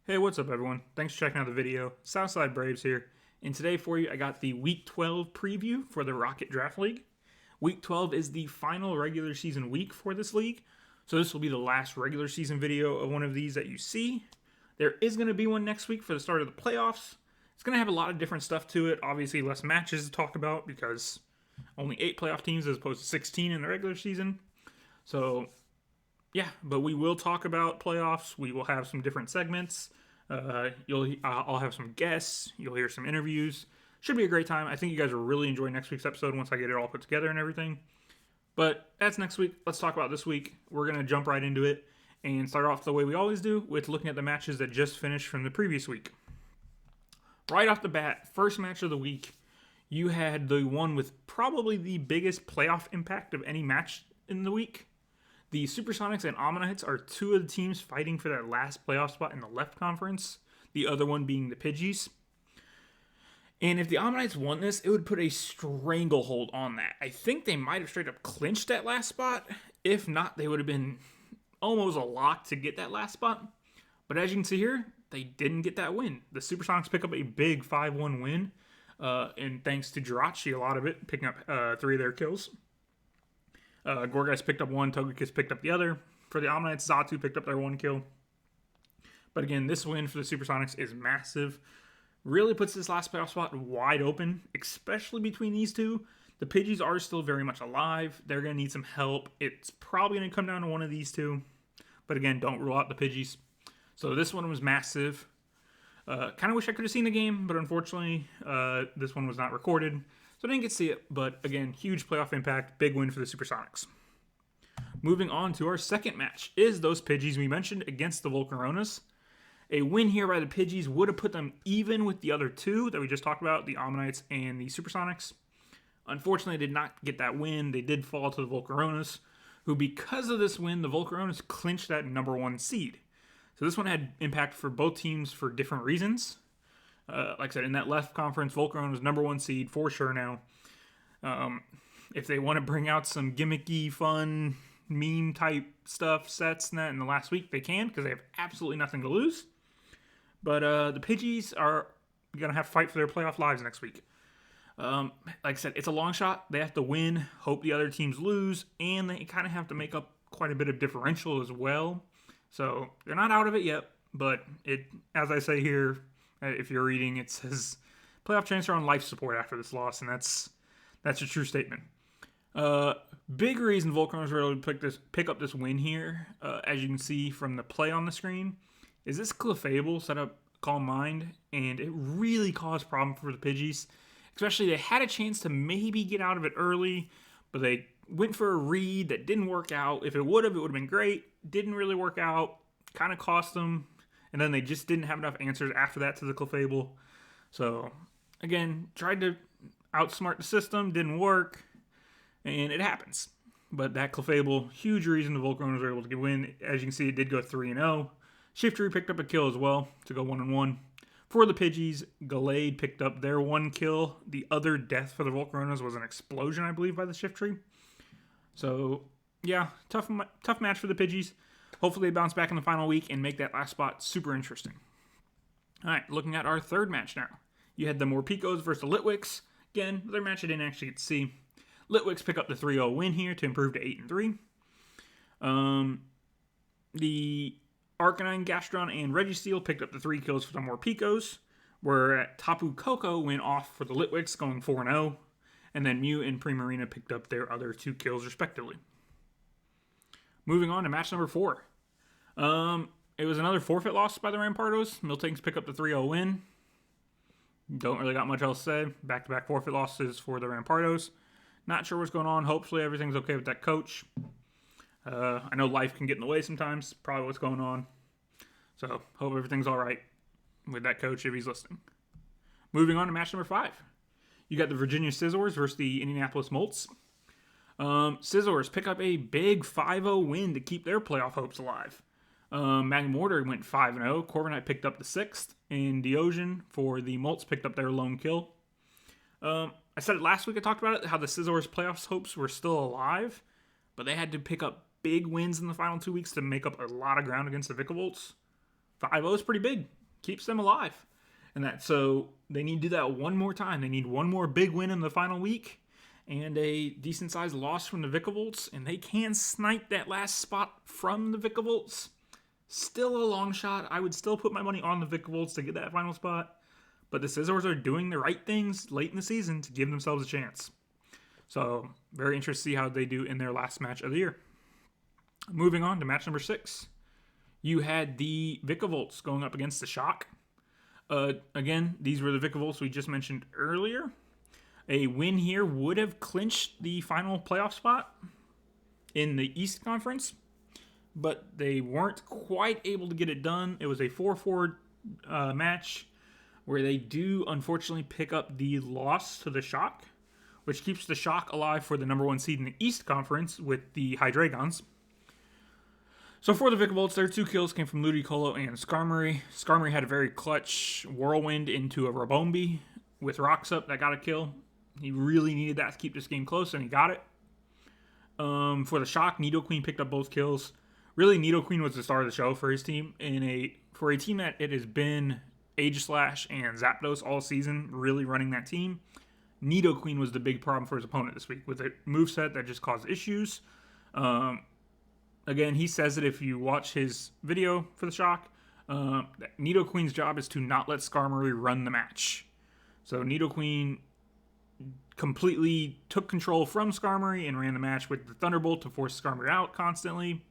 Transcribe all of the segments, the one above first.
Hey, what's up, everyone? Thanks for checking out the video. Southside Braves here, and today for you, I got the Week 12 preview for the Rocket Draft League. Week 12 is the final regular season week for this league, so this will be the last regular season video of one of these that you see. There is going to be one next week for the start of the playoffs. It's going to have a lot of different stuff to it. Obviously, less matches to talk about because only 8 playoff teams as opposed to 16 in the regular season. So yeah, but we will talk about playoffs. We will have some different segments. I'll have some guests. You'll hear some interviews. Should be a great time. I think you guys will really enjoy next week's episode once I get it all put together and everything. But that's next week. Let's talk about this week. We're going to jump right into it and start off the way we always do with looking at the matches that just finished from the previous week. Right off the bat, first match of the week, you had the one with probably the biggest playoff impact of any match in the week. The Supersonics and Ammonites are two of the teams fighting for that last playoff spot in the left conference, the other one being the Pidgeys. And if the Ammonites won this, it would put a stranglehold on that. I think they might have straight up clinched that last spot. If not, they would have been almost a lock to get that last spot. But as you can see here, they didn't get that win. The Supersonics pick up a big 5-1 win, and thanks to Jirachi, a lot of it, picking up 3 of their kills. Gorgeist picked up 1, Togekiss picked up the other. For the Ammonites, Xatu picked up their 1 kill. But again, this win for the Supersonics is massive. Really puts this last playoff spot wide open, especially between these two. The Pidgeys are still very much alive. They're going to need some help. It's probably going to come down to one of these two. But again, don't rule out the Pidgeys. So this one was massive. Kind of wish I could have seen the game, but unfortunately, this one was not recorded. So I didn't get to see it, but again, huge playoff impact, big win for the Supersonics. Moving on to our second match is those Pidgeys we mentioned against the Volcaronas. A win here by the Pidgeys would have put them even with the other two that we just talked about, the Ammonites and the Supersonics. Unfortunately, they did not get that win. They did fall to the Volcaronas, who because of this win, the Volcaronas clinched that number 1 seed. So this one had impact for both teams for different reasons. Like I said, in that left conference, Volcaron was number 1 seed for sure now. If they want to bring out some gimmicky, fun, meme-type stuff, sets and that in the last week, they can because they have absolutely nothing to lose. But the Pidgeys are going to have to fight for their playoff lives next week. Like I said, it's a long shot. They have to win, hope the other teams lose, and they kind of have to make up quite a bit of differential as well. So they're not out of it yet, but as I say here, if you're reading, it says playoff chance are on life support after this loss, and that's a true statement. Big reason Volcaronas were able to pick up this win here, as you can see from the play on the screen, is this Clefable set up Calm Mind, and it really caused problem for the Pidgeys. Especially they had a chance to maybe get out of it early, but they went for a read that didn't work out. If it would have been great. Didn't really work out. Kind of cost them. And then they just didn't have enough answers after that to the Clefable. So, again, tried to outsmart the system. Didn't work. And it happens. But that Clefable, huge reason the Volcaronas were able to win. As you can see, it did go 3-0. Shiftry picked up a kill as well to go 1-1. For the Pidgeys, Gallade picked up their 1 kill. The other death for the Volcaronas was an explosion, I believe, by the Shiftry. So, yeah, tough match for the Pidgeys. Hopefully they bounce back in the final week and make that last spot super interesting. All right, looking at our third match now. You had the Morpicos versus the Litwicks. Again, another match I didn't actually get to see. Litwicks pick up the 3-0 win here to improve to 8-3. The Arcanine, Gastron, and Registeel picked up the 3 kills for the Morpicos, where Tapu Koko went off for the Litwicks, going 4-0. And then Mew and Primarina picked up their other 2 kills respectively. Moving on to match number 4. It was another forfeit loss by the Rampardos. Miltanks pick up the 3-0 win. Don't really got much else to say. Back-to-back forfeit losses for the Rampardos. Not sure what's going on. Hopefully everything's okay with that coach. I know life can get in the way sometimes. Probably what's going on. So hope everything's all right with that coach if he's listening. Moving on to match number 5. You got the Virginia Scizors versus the Indianapolis Molts. Scizors pick up a big 5-0 win to keep their playoff hopes alive. Magmortar went 5-0. Corviknight picked up the 6th. And Deogen for the Molts picked up their lone kill. I said it last week, I talked about it, how the Scizors playoffs hopes were still alive. But they had to pick up big wins in the final 2 weeks to make up a lot of ground against the Vikavolt. 5-0 is pretty big. Keeps them alive. And that, so they need to do that one more time. They need one more big win in the final week and a decent-sized loss from the Vicavolt, and they can snipe that last spot from the Vicavolt. Still a long shot. I would still put my money on the Vicavolt to get that final spot, but the Scizors are doing the right things late in the season to give themselves a chance. So, very interested to see how they do in their last match of the year. Moving on to match number 6. You had the Vicavolt going up against the Shock. Again, these were the Vicavolt we just mentioned earlier. A win here would have clinched the final playoff spot in the East Conference, but they weren't quite able to get it done. It was a 4-4 match where they do unfortunately pick up the loss to the Shock, which keeps the Shock alive for the number 1 seed in the East Conference with the Hydreigons. So for the Vicavolt, their 2 kills came from Ludicolo and Skarmory. Skarmory had a very clutch whirlwind into a Rabombi with rocks up that got a kill. He really needed that to keep this game close, and he got it. For the Shock, Nidoqueen picked up both kills. Really, Nidoqueen was the star of the show for his team. For a team that it has been Aegislash and Zapdos all season, really running that team, Nidoqueen was the big problem for his opponent this week with a moveset that just caused issues. Again, he says that if you watch his video for the Shock, Nidoqueen's job is to not let Skarmory run the match. So Nidoqueen completely took control from Skarmory and ran the match with the Thunderbolt to force Skarmory out constantly.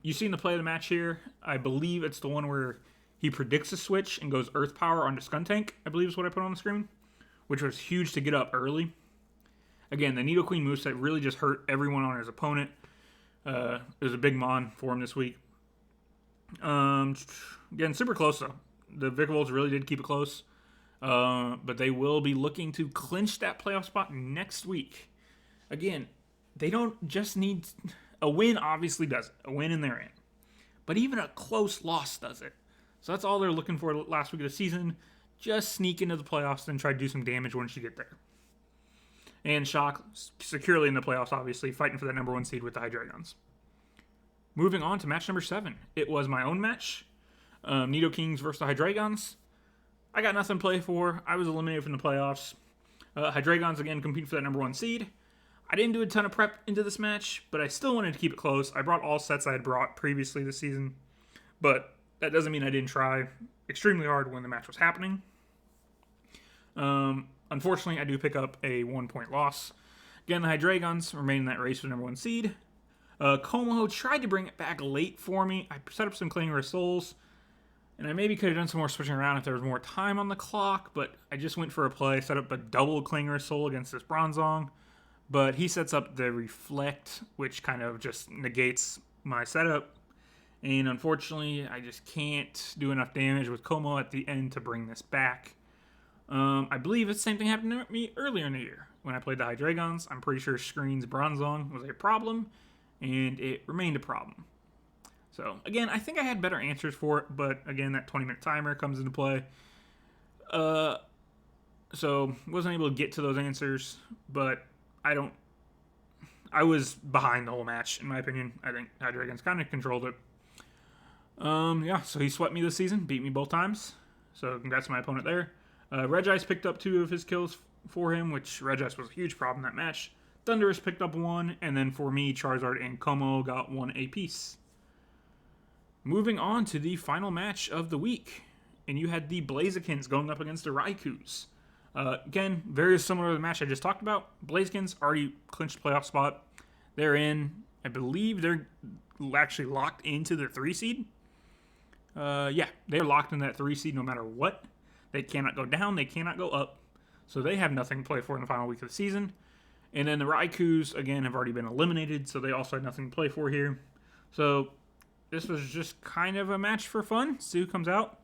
You've seen the play of the match here. I believe it's the one where he predicts a switch and goes Earth Power onto Skuntank, I believe is what I put on the screen, which was huge to get up early. Again, the Nidoqueen moveset really just hurt everyone on his opponent. It was a big mon for him this week. Again, super close though. The Vicavolt really did keep it close. But they will be looking to clinch that playoff spot next week. Again, they don't just need... A win obviously does it. A win and they're in. But even a close loss does it. So that's all they're looking for last week of the season. Just sneak into the playoffs and try to do some damage once you get there. And Shock securely in the playoffs, obviously, fighting for that number 1 seed with the Hydreigons. Moving on to match number 7. It was my own match. Nidokings versus the Hydreigons. I got nothing to play for. I was eliminated from the playoffs. Hydreigons, again, competing for that number 1 seed. I didn't do a ton of prep into this match, but I still wanted to keep it close. I brought all sets I had brought previously this season, but that doesn't mean I didn't try extremely hard when the match was happening. Unfortunately, I do pick up a 1-point loss. Again, the Hydreigons remain in that race for the number 1 seed. Como tried to bring it back late for me. I set up some Klingler Souls, and I maybe could have done some more switching around if there was more time on the clock, but I just went for a play, set up a double Klingler Soul against this Bronzong. But he sets up the Reflect, which kind of just negates my setup. And unfortunately, I just can't do enough damage with Como at the end to bring this back. I believe the same thing happened to me earlier in the year. When I played the Hydreigons, I'm pretty sure Screen's Bronzong was a problem, and it remained a problem. So, again, I think I had better answers for it, but again, that 20-minute timer comes into play. So, wasn't able to get to those answers, but I was behind the whole match, in my opinion. I think Hydreigons kind of controlled it. Yeah, so he swept me this season, beat me both times. So, congrats to my opponent there. Regice picked up 2 of his kills for him, which Regice was a huge problem in that match. Thundurus picked up 1, and then for me, Charizard and Como got 1 apiece. Moving on to the final match of the week, and you had the Blazikens going up against the Raikous. Again, very similar to the match I just talked about. Blazikens already clinched playoff spot. They're in, I believe they're actually locked into the 3 seed. Yeah, they're locked in that 3 seed no matter what. They cannot go down, they cannot go up. So they have nothing to play for in the final week of the season. And then the Raikous, again, have already been eliminated, so they also had nothing to play for here. So this was just kind of a match for fun. See who comes out.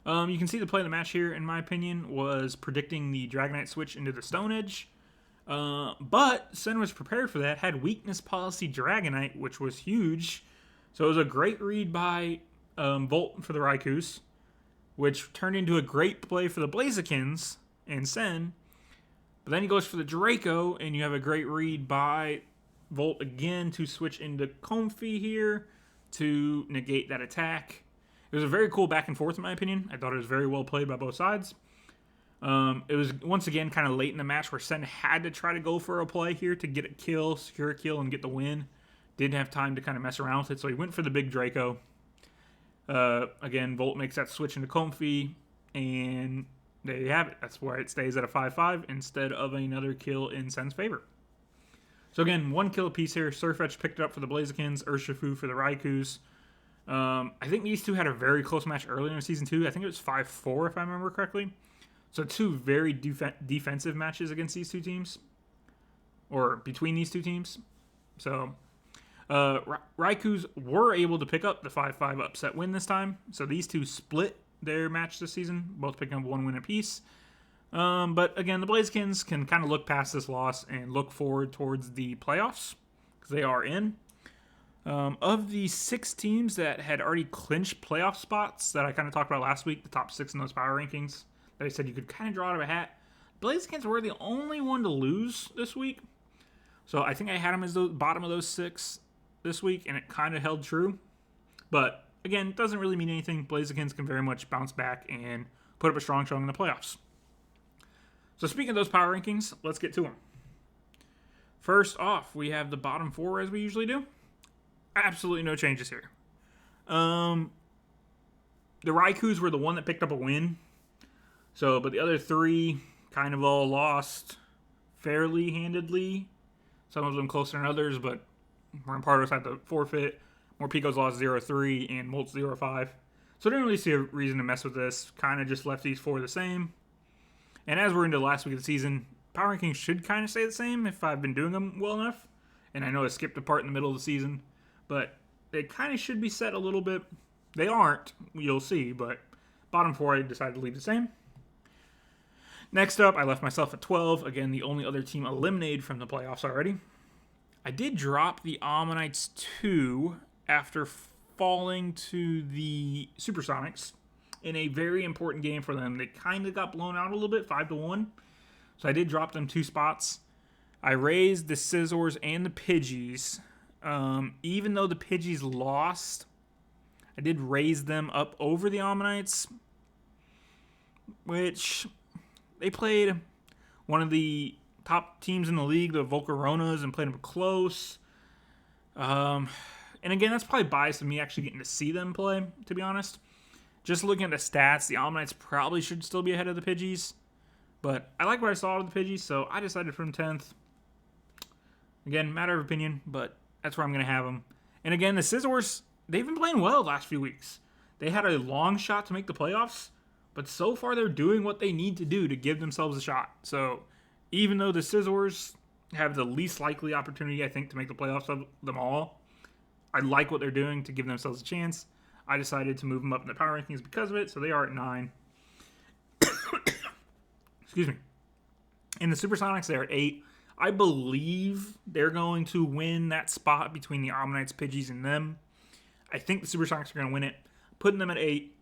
You can see the play of the match here, in my opinion, was predicting the Dragonite switch into the Stone Edge. But Sen was prepared for that, had weakness policy Dragonite, which was huge. So it was a great read by Volt for the Raikous, which turned into a great play for the Blazikens and Sen. But then he goes for the Draco, and you have a great read by Volt again to switch into Comfey here to negate that attack. It was a very cool back and forth, in my opinion. I thought it was very well played by both sides. It was, once again, kind of late in the match where Sen had to try to go for a play here to get a kill, secure a kill, and get the win. Didn't have time to kind of mess around with it, so he went for the big Draco. Again, Volt makes that switch into Comfy, and there you have it. That's where it stays at a 5-5 instead of another kill in Sen's favor. So again, 1 kill apiece here. Surfetch picked it up for the Blazikins, Urshifu for the Raikus. I think these two had a very close match earlier in Season 2. I think it was 5-4 if I remember correctly. So 2 very defensive matches against these two teams. Or between these two teams. So Raikus were able to pick up the 5-5 upset win this time. So these two split their match this season, both picking up 1 win apiece. But again, the Blazikins can kind of look past this loss and look forward towards the playoffs, because they are in. Of the 6 teams that had already clinched playoff spots that I kind of talked about last week, the top 6 in those power rankings, that I said you could kind of draw out of a hat, Blazikins were the only one to lose this week. So I think I had them as the bottom of those 6 this week, and it kind of held true. But again, it doesn't really mean anything. Blazikins can very much bounce back and put up a strong showing in the playoffs. So speaking of those power rankings, let's get to them. First off, we have the bottom 4 as we usually do. Absolutely no changes here. The Raikus were the one that picked up a win. But the other 3 kind of all lost fairly handedly. Some of them closer than others, but Rampardos had to forfeit. Morpiko's lost 0-3 and Molt's 0-5. So I didn't really see a reason to mess with this. Kind of just left these 4 the same. And as we're into the last week of the season, power rankings should kind of stay the same if I've been doing them well enough. And I know I skipped a part in the middle of the season, but they kind of should be set a little bit. They aren't, you'll see, but bottom 4 I decided to leave the same. Next up, I left myself at 12. Again, the only other team eliminated from the playoffs already. I did drop the Ammonites 2 after falling to the Supersonics in a very important game for them. They kind of got blown out a little bit, 5-1. So I did drop them 2 spots. I raised the Scissors and the Pidgeys. Even though the Pidgeys lost, I did raise them up over the Ammonites, which they played one of the top teams in the league, the Volcaronas, and played them close. And again, that's probably biased of me actually getting to see them play, to be honest. Just looking at the stats, the Ammonites probably should still be ahead of the Pidgeys. But I like what I saw of the Pidgeys, so I decided for them 10th. Again, matter of opinion, but that's where I'm going to have them. And again, the Scissors, they've been playing well the last few weeks. They had a long shot to make the playoffs, but so far they're doing what they need to do to give themselves a shot. So even though the Scissors have the least likely opportunity, I think, to make the playoffs of them all, I like what they're doing to give themselves a chance. I decided to move them up in the power rankings because of it, so they are at 9. Excuse me. In the Supersonics, they're at 8. I believe they're going to win that spot between the Ammonites, Pidgeys, and them. I think the Supersonics are going to win it. Putting them at 8.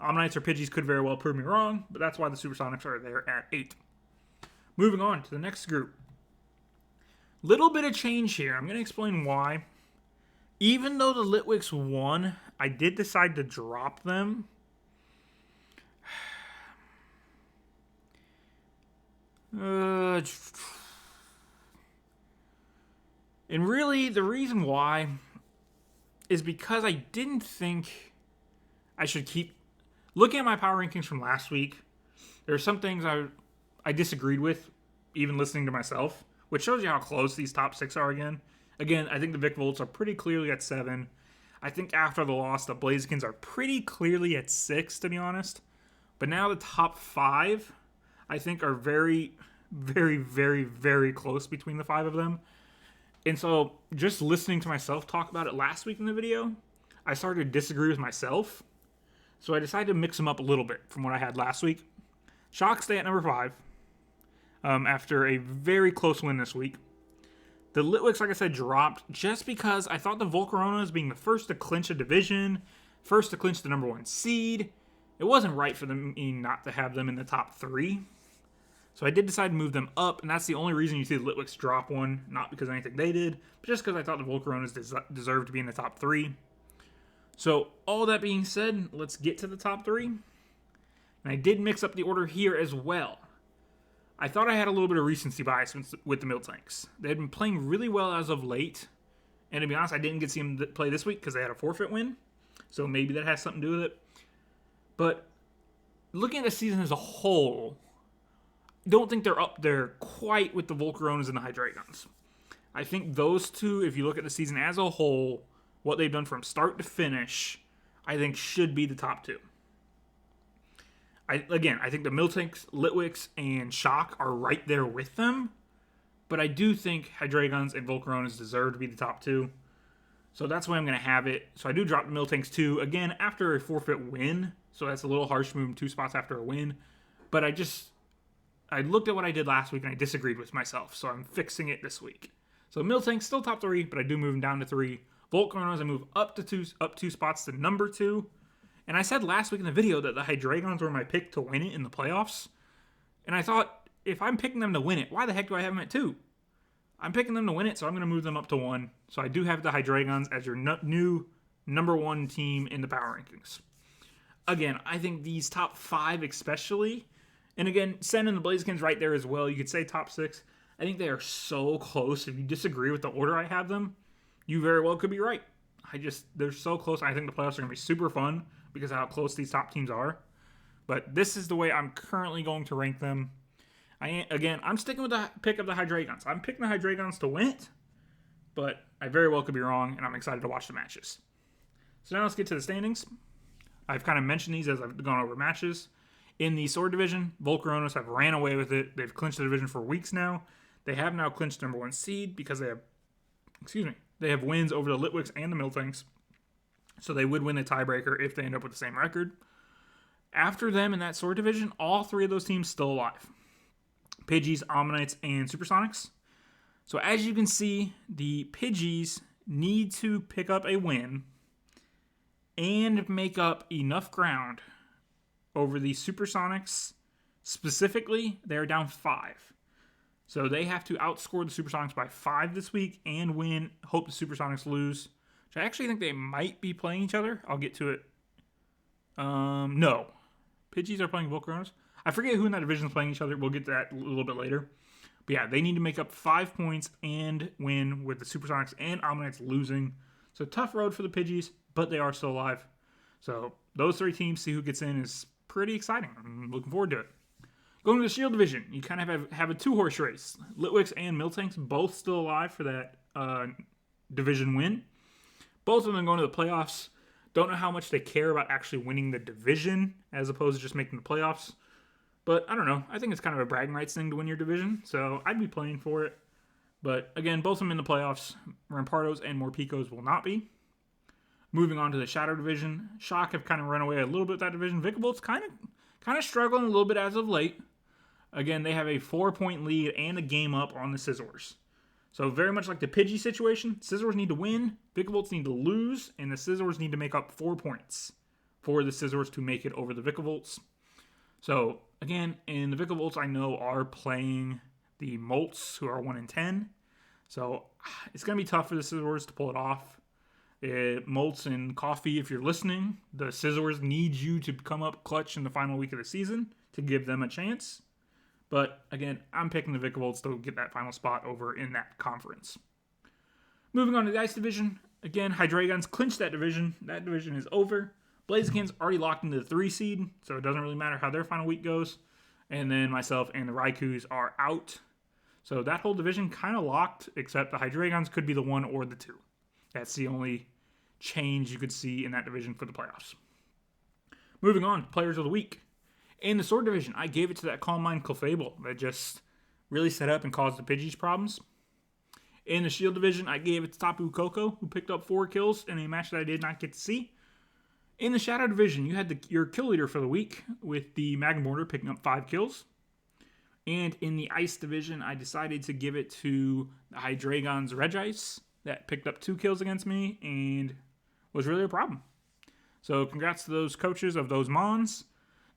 Ammonites or Pidgeys could very well prove me wrong, but that's why the Supersonics are there at 8. Moving on to the next group. Little bit of change here. I'm going to explain why. Even though the Litwicks won, I did decide to drop them. And really, the reason why is because I didn't think I should keep... Looking at my power rankings from last week, there are some things I disagreed with, even listening to myself, which shows you how close these top 6 are again. Again, I think the Vic Volts are pretty clearly at 7. I think after the loss, the Blazikins are pretty clearly at 6, to be honest. But now the top 5, I think, are very, very, very, very close between the 5 of them. And so, just listening to myself talk about it last week in the video, I started to disagree with myself. So I decided to mix them up a little bit from what I had last week. Shock stay at number 5 after a very close win this week. The Litwicks, like I said, dropped just because I thought the Volcaronas being the first to clinch a division, first to clinch the number 1 seed, it wasn't right for them not to have them in the top 3. So I did decide to move them up, and that's the only reason you see the Litwicks drop one, not because of anything they did, but just because I thought the Volcaronas deserved to be in the top 3. So all that being said, let's get to the top 3. And I did mix up the order here as well. I thought I had a little bit of recency bias with the Miltanks. They had been playing really well as of late. And to be honest, I didn't get to see them play this week because they had a forfeit win. So maybe that has something to do with it. But looking at the season as a whole, I don't think they're up there quite with the Volcaronas and the Hydreigons. I think those two, if you look at the season as a whole, what they've done from start to finish, I think should be the top 2. I think the Miltanks, Litwicks, and Shock are right there with them. But I do think Hydreigons and Volcaronas deserve to be the top 2. So that's why I'm going to have it. So I do drop the Miltanks 2, again, after a forfeit win. So that's a little harsh moving 2 spots after a win. But I looked at what I did last week and I disagreed with myself. So I'm fixing it this week. So Miltanks still top 3, but I do move them down to 3. Volcaronas I move up 2 spots to number 2. And I said last week in the video that the Hydreigons were my pick to win it in the playoffs. And I thought, if I'm picking them to win it, why the heck do I have them at 2? I'm picking them to win it, so I'm going to move them up to 1. So I do have the Hydreigons as your new number 1 team in the power rankings. Again, I think these top 5 especially, and again, Sen and the Blazekins right there as well. You could say top 6. I think they are so close. If you disagree with the order I have them, you very well could be right. They're so close. I think the playoffs are going to be super fun because of how close these top teams are. But this is the way I'm currently going to rank them. I'm sticking with the pick of the Hydreigons. I'm picking the Hydreigons to win it, but I very well could be wrong, and I'm excited to watch the matches. So now let's get to the standings. I've kind of mentioned these as I've gone over matches. In the Sword Division, Volcaronas have ran away with it. They've clinched the division for weeks now. They have now clinched number 1 seed because they have wins over the Litwicks and the Miltanks. So they would win the tiebreaker if they end up with the same record. After them in that Sword Division, all 3 of those teams still alive. Pidgeys, Ammonites, and Supersonics. So as you can see, the Pidgeys need to pick up a win and make up enough ground over the Supersonics. Specifically, they're down 5. So they have to outscore the Supersonics by 5 this week and win. Hope the Supersonics lose. Which I actually think they might be playing each other. I'll get to it. No. Pidgeys are playing Volcaronas. I forget who in that division is playing each other. We'll get to that a little bit later. But yeah, they need to make up 5 points and win with the Supersonics and Ammonites losing. So tough road for the Pidgeys, but they are still alive. So those 3 teams, see who gets in, is pretty exciting. I'm looking forward to it. Going to the Shield Division, you kind of have a 2-horse race. Litwicks and Miltanks both still alive for that division win. Both of them going to the playoffs. Don't know how much they care about actually winning the division as opposed to just making the playoffs. But I don't know. I think it's kind of a bragging rights thing to win your division. So I'd be playing for it. But again, both of them in the playoffs. Rampardos and Morpicos will not be. Moving on to the Shadow Division. Shock have kind of run away a little bit with that division. Vicabolt's kind of struggling a little bit as of late. Again, they have a 4-point lead and a game up on the Scizors. So very much like the Pidgey situation, Scizors need to win, Vicabolts need to lose, and the Scizors need to make up 4 points for the Scizors to make it over the Vicabolts. So again, in the Vicabolts I know are playing the Molts, who are 1-10. So it's going to be tough for the Scizors to pull it off. Molts and Coffee, if you're listening, the Scizors need you to come up clutch in the final week of the season to give them a chance. But again, I'm picking the Vicabolts to get that final spot over in that conference. Moving on to the Ice Division. Again, Hydreigons clinched that division. That division is over. Blazekins already locked into the 3 seed, so it doesn't really matter how their final week goes. And then myself and the Raikus are out. So that whole division kind of locked, except the Hydreigons could be the 1 or the 2. That's the only change you could see in that division for the playoffs. Moving on, Players of the Week. In the Sword Division, I gave it to that Calm Mind Clefable that just really set up and caused the Pidgeys problems. In the Shield Division, I gave it to Tapu Koko, who picked up 4 kills in a match that I did not get to see. In the Shadow Division, you had your kill leader for the week with the Magmortar picking up 5 kills. And in the Ice Division, I decided to give it to the Hydreigon's Regice that picked up 2 kills against me and was really a problem. So congrats to those coaches of those Mons.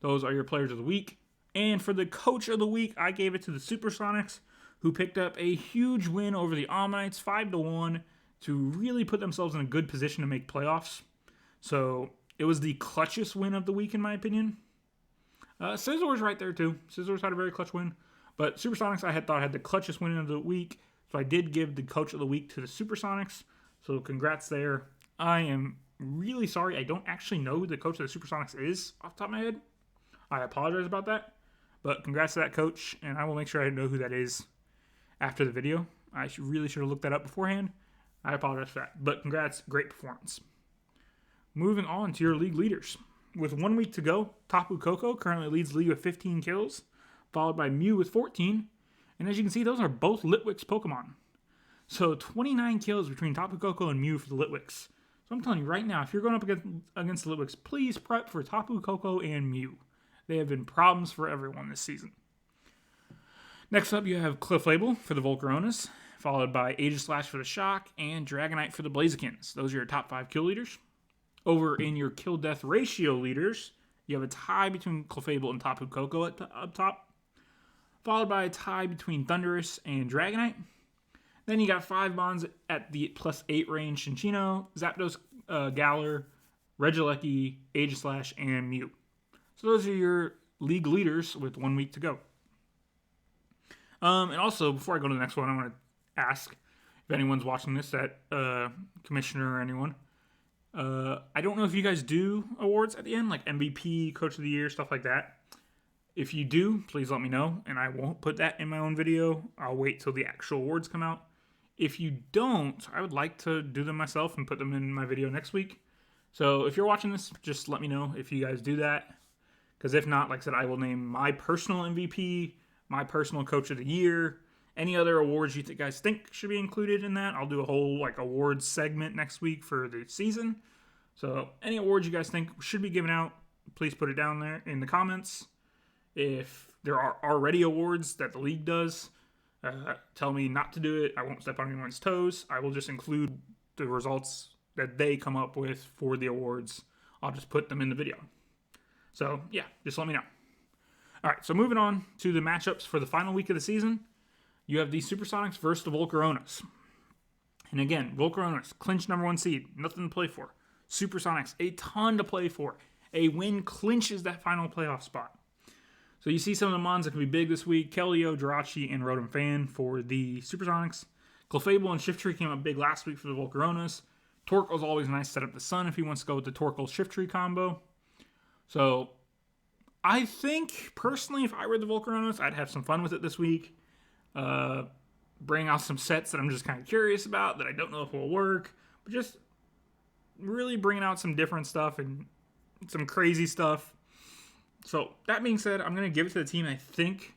Those are your Players of the Week. And for the Coach of the Week, I gave it to the Supersonics, who picked up a huge win over the Ammonites, 5-1, to really put themselves in a good position to make playoffs. So it was the clutchest win of the week, in my opinion. Scissors right there, too. Scissors had a very clutch win. But Supersonics, I thought had the clutchest win of the week. So I did give the coach of the week to the Supersonics. So congrats there. I am really sorry. I don't actually know who the coach of the Supersonics is off the top of my head. I apologize about that. But congrats to that coach. And I will make sure I know who that is after the video. I really should have looked that up beforehand. I apologize for that. But congrats. Great performance. Moving on to your league leaders. With 1 week to go, Tapu Koko currently leads the league with 15 kills, followed by Mew with 14. And as you can see, those are both Litwick's Pokemon. So 29 kills between Tapu Koko and Mew for the Litwicks. So I'm telling you right now, if you're going up against the Litwicks, please prep for Tapu Koko and Mew. They have been problems for everyone this season. Next up, you have Clefable for the Volcaronas, followed by Aegislash for the Shock, and Dragonite for the Blazikins. Those are your top 5 kill leaders. Over in your kill-death ratio leaders, you have a tie between Clefable and Tapu Koko up top, followed by a tie between Thundurus and Dragonite. Then you got 5 bonds at the +8 range: Cinccino, Zapdos, Galar, Regieleki, Aegislash, and Mew. So those are your league leaders with 1 week to go. And also, before I go to the next one, I want to ask if anyone's watching this, commissioner or anyone. I don't know if you guys do awards at the end, like MVP, Coach of the Year, stuff like that. If you do, please let me know, and I won't put that in my own video. I'll wait till the actual awards come out. If you don't, I would like to do them myself and put them in my video next week. So if you're watching this, just let me know if you guys do that. Because if not, like I said, I will name my personal MVP, my personal Coach of the Year, any other awards you guys think should be included in that. I'll do a whole awards segment next week for the season. So any awards you guys think should be given out, please put it down there in the comments. If there are already awards that the league does, tell me not to do it. I won't step on anyone's toes. I will just include the results that they come up with for the awards. I'll just put them in the video. So yeah, just let me know. All right, so moving on to the matchups for the final week of the season. You have the Supersonics versus the Volcaronas. And again, Volcaronas, clinch #1 seed, nothing to play for. Supersonics, a ton to play for. A win clinches that final playoff spot. So you see some of the mons that can be big this week. Keldeo, Jirachi, and Rotom Fan for the Supersonics. Clefable and Shiftry came up big last week for the Volcaronas. Torkoal's always nice to set up the sun if he wants to go with the Torkoal Shiftry combo. So I think, personally, if I were the Volcaronas, I'd have some fun with it this week. Bring out some sets that I'm just kind of curious about, that I don't know if will work, but just really bringing out some different stuff and some crazy stuff. So that being said, I'm going to give it to the team I think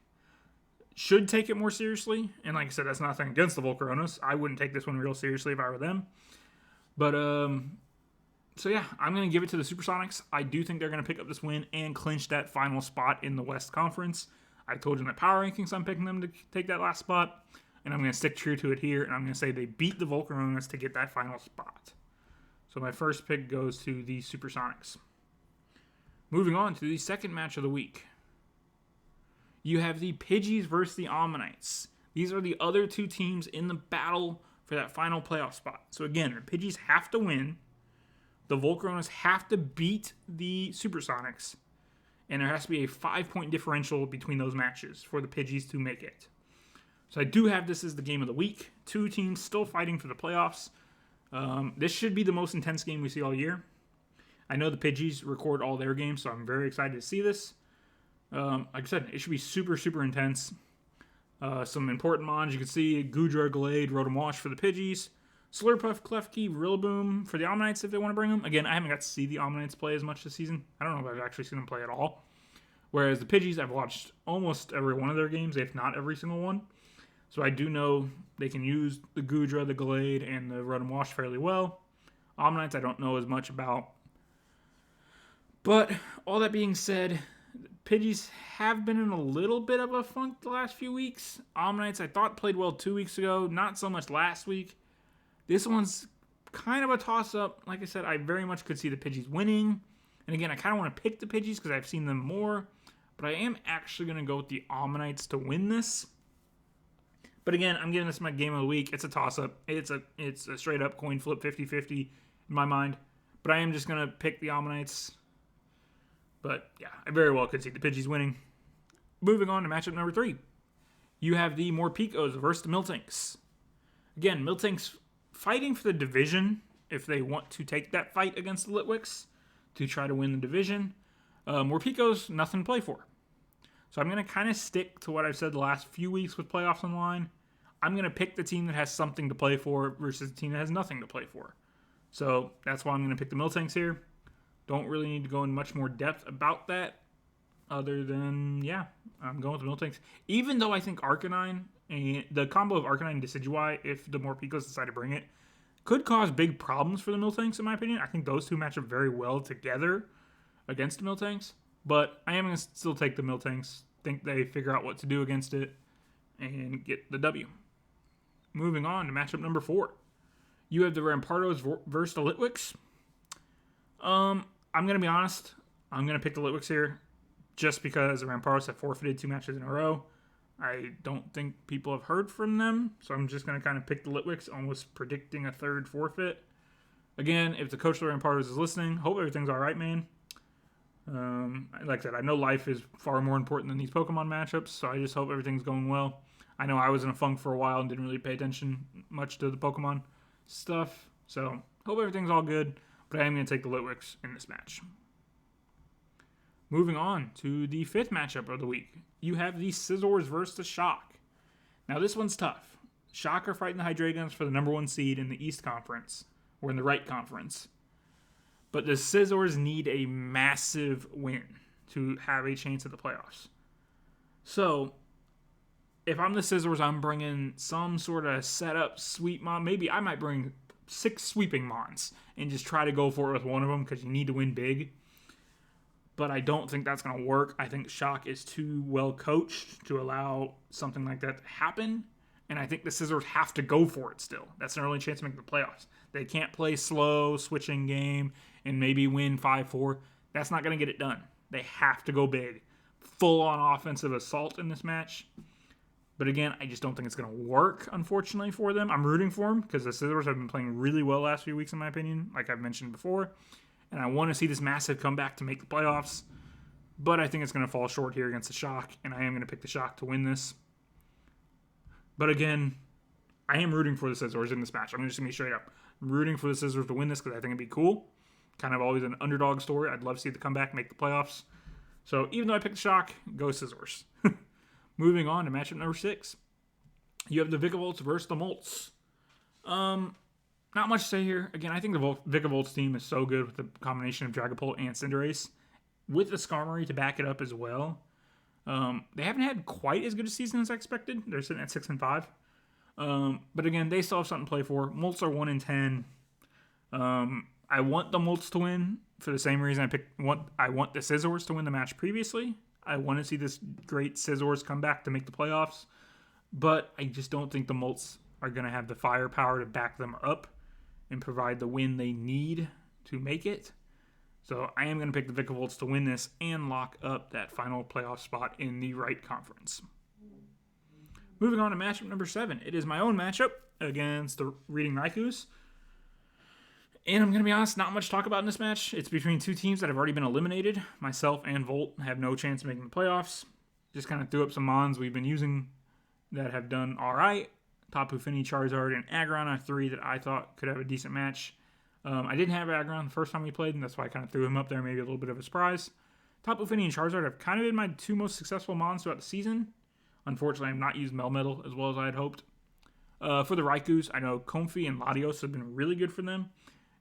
should take it more seriously. And like I said, that's nothing against the Volcaronas. I wouldn't take this one real seriously if I were them. But so yeah, I'm going to give it to the Supersonics. I do think they're going to pick up this win and clinch that final spot in the West Conference. I told you in the power rankings I'm picking them to take that last spot, and I'm going to stick true to it here, and I'm going to say they beat the Volcaronas to get that final spot. So my first pick goes to the Supersonics. Moving on to the second match of the week. You have the Pidgeys versus the Ammonites. These are the other two teams in the battle for that final playoff spot. So again, the Pidgeys have to win. The Volcaronas have to beat the Supersonics. And there has to be a 5-point differential between those matches for the Pidgeys to make it. So I do have this as the game of the week. Two teams still fighting for the playoffs. This should be the most intense game we see all year. I know the Pidgeys record all their games, so I'm very excited to see this. Like I said, it should be super, super intense. Some important mons. You can see Goodra, Glade, Rotom Wash for the Pidgeys. Slurpuff, Klefki, Rillaboom for the Ammonites if they want to bring them. Again, I haven't got to see the Ammonites play as much this season. I don't know if I've actually seen them play at all. Whereas the Pidgeys, I've watched almost every one of their games, if not every single one. So I do know they can use the Goodra, the Glade, and the Rotom Wash fairly well. Ammonites I don't know as much about. But all that being said, Pidgeys have been in a little bit of a funk the last few weeks. Ammonites I thought played well 2 weeks ago, not so much last week. This one's kind of a toss-up. Like I said, I very much could see the Pidgeys winning. And again, I kind of want to pick the Pidgeys because I've seen them more. But I am actually going to go with the Ammonites to win this. But again, I'm giving this my game of the week. It's a toss-up. It's a straight-up coin flip 50-50 in my mind. But I am just going to pick the Ammonites. But yeah, I very well could see the Pidgeys winning. Moving on to matchup number 3. You have the Morpicos versus the Miltanks. Again, Miltanks fighting for the division if they want to take that fight against the Litwicks to try to win the division. Morpicos, nothing to play for. So I'm going to kind of stick to what I've said the last few weeks with playoffs on the line. I'm going to pick the team that has something to play for versus the team that has nothing to play for. So that's why I'm going to pick the Miltanks here. Don't really need to go in much more depth about that other than, yeah, I'm going with the Miltanks. Even though I think Arcanine, and the combo of Arcanine and Decidueye, if the Morpicos decide to bring it, could cause big problems for the Miltanks, in my opinion. I think those two match up very well together against the Miltanks. But I am going to still take the Miltanks. Think they figure out what to do against it and get the W. Moving on to matchup number 4. You have the Rampardos versus the Litwicks. I'm going to be honest. I'm going to pick the Litwicks here just because the Rampardos have forfeited 2 matches in a row. I don't think people have heard from them, so I'm just going to kind of pick the Litwicks, almost predicting a 3rd forfeit. Again, if the coach of the Rampardos is listening, hope everything's all right, man. Like I said, I know life is far more important than these Pokemon matchups, so I just hope everything's going well. I know I was in a funk for a while and didn't really pay attention much to the Pokemon stuff, so hope everything's all good, but I am going to take the Litwicks in this match. Moving on to the 5th matchup of the week. You have the Scizors versus the Shock. Now this one's tough. Shock are fighting the Hydreigons for the number 1 seed in the East Conference, or in the right conference. But the Scizors need a massive win to have a chance at the playoffs. So, if I'm the Scizors, I'm bringing some sort of setup sweep mon. Maybe I might bring 6 sweeping mons and just try to go for it with one of them because you need to win big. But I don't think that's going to work. I think Shock is too well coached to allow something like that to happen. And I think the Scizors have to go for it still. That's their only chance to make the playoffs. They can't play slow, switching game, and maybe win 5-4. That's not going to get it done. They have to go big. Full-on offensive assault in this match. But again, I just don't think it's going to work, unfortunately, for them. I'm rooting for them because the Scizors have been playing really well last few weeks, in my opinion, like I've mentioned before. And I want to see this massive comeback to make the playoffs. But I think it's going to fall short here against the Shock, and I am going to pick the Shock to win this. But again, I am rooting for the Scizors in this match. I'm just going to be straight up. I'm rooting for the Scizors to win this because I think it'd be cool. Kind of always an underdog story. I'd love to see the comeback make the playoffs. So even though I picked the Shock, go Scizors. Moving on to matchup number 6. You have the Vikavolt versus the Moltres. Not much to say here. Again, I think the Vikavolt team is so good with the combination of Dragapult and Cinderace, with the Skarmory to back it up as well. They haven't had quite as good a season as I expected. They're sitting at 6-5. But again, they still have something to play for. Moltres are 1-10. I want the Moltres to win for the same reason I want the Scizors to win the match previously. I want to see this great Scizors come back to make the playoffs. But I just don't think the Moltres are going to have the firepower to back them up and provide the win they need to make it. So I am going to pick the Vikavolts to win this and lock up that final playoff spot in the right conference. Moving on to matchup number 7. It is my own matchup against the Reading Raikus. And I'm going to be honest, not much to talk about in this match. It's between 2 teams that have already been eliminated. Myself and Volt have no chance of making the playoffs. Just kind of threw up some mons we've been using that have done all right. Tapu Fini, Charizard, and Aggron are 3 that I thought could have a decent match. I didn't have Aggron the first time we played, and that's why I kind of threw him up there, maybe a little bit of a surprise. Tapu Fini and Charizard have kind of been my 2 most successful mons throughout the season. Unfortunately, I've not used Melmetal as well as I had hoped. For the Raikus, I know Comfey and Latios have been really good for them.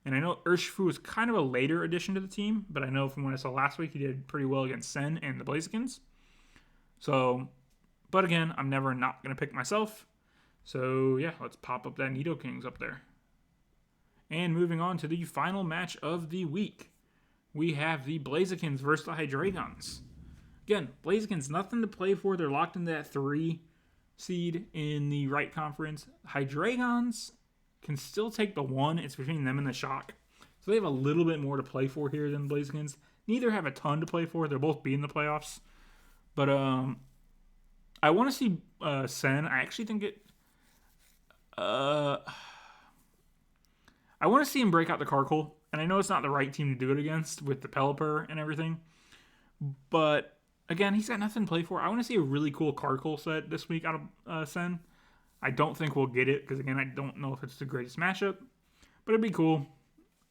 And I know Urshifu is kind of a later addition to the team, but I know from what I saw last week, he did pretty well against Sen and the Blazikens. So, but again, I'm never not going to pick myself. So, yeah, let's pop up that Nidokings up there. And moving on to the final match of the week. We have the Blazikens versus the Hydreigons. Again, Blazikens, nothing to play for. They're locked into that 3 seed in the right conference. Hydreigons can still take the 1. It's between them and the Shock. So they have a little bit more to play for here than the Blazikens. Neither have a ton to play for. They'll both be in the playoffs. But I want to see Sen. I actually think it... I want to see him break out the Carkol And I know it's not the right team to do it against with the Pelipper and everything. But, again, he's got nothing to play for. I want to see a really cool Carkle set this week out of Sen. I don't think we'll get it because, again, I don't know if it's the greatest matchup. But it'd be cool.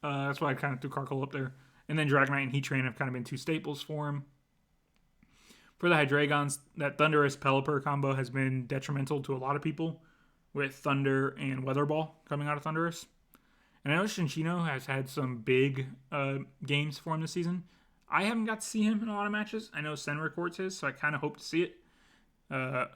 That's why I kind of threw Carkle up there. And then Dragonite and Heat Train have kind of been two staples for him. For the Hydreigons, that Thundurus Pelipper combo has been detrimental to a lot of people with Thunder and Weather Ball coming out of Thundurus. And I know Shinchino has had some big games for him this season. I haven't got to see him in a lot of matches. I know Sen records his, so I kind of hope to see it. I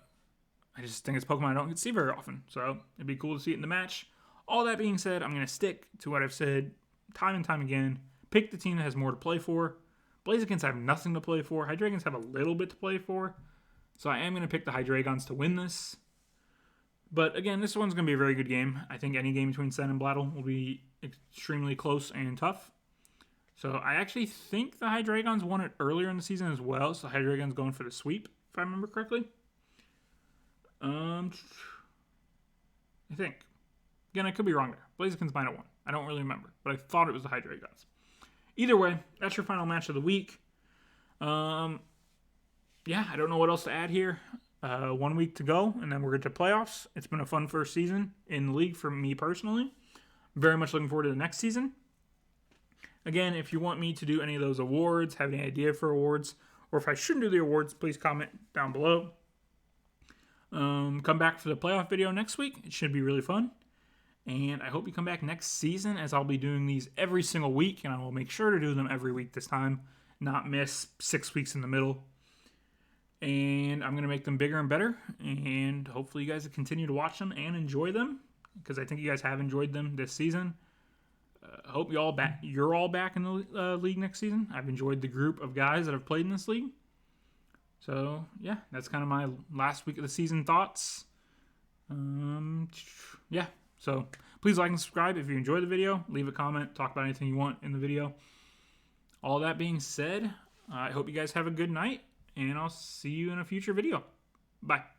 just think it's Pokemon I don't get to see very often, so it'd be cool to see it in the match. All that being said, I'm going to stick to what I've said time and time again. Pick the team that has more to play for. Blazikens have nothing to play for. Hydreigons have a little bit to play for. So I am going to pick the Hydreigons to win this. But again, this one's going to be a very good game. I think any game between Sen and Blattle will be extremely close and tough. So I actually think the Hydreigons won it earlier in the season as well. So Hydreigon's going for the sweep, if I remember correctly. I think. Again, I could be wrong there. Blazikens might have won. I don't really remember. But I thought it was the Hydreigons. Either way, that's your final match of the week. Yeah, I don't know what else to add here. 1 week to go, and then we're into playoffs. It's been a fun first season in the league for me personally. Very much looking forward to the next season. Again, if you want me to do any of those awards, have any idea for awards, or if I shouldn't do the awards, please comment down below. Come back for the playoff video next week. It should be really fun. And I hope you come back next season, as I'll be doing these every single week, and I will make sure to do them every week this time, not miss 6 weeks in the middle. And I'm going to make them bigger and better, and hopefully you guys will continue to watch them and enjoy them, because I think you guys have enjoyed them this season. I hope you're all back in the league next season. I've enjoyed the group of guys that have played in this league. So, yeah, that's kind of my last week of the season thoughts. Yeah. So please like and subscribe if you enjoyed the video. Leave a comment. Talk about anything you want in the video. All that being said, I hope you guys have a good night, and I'll see you in a future video. Bye.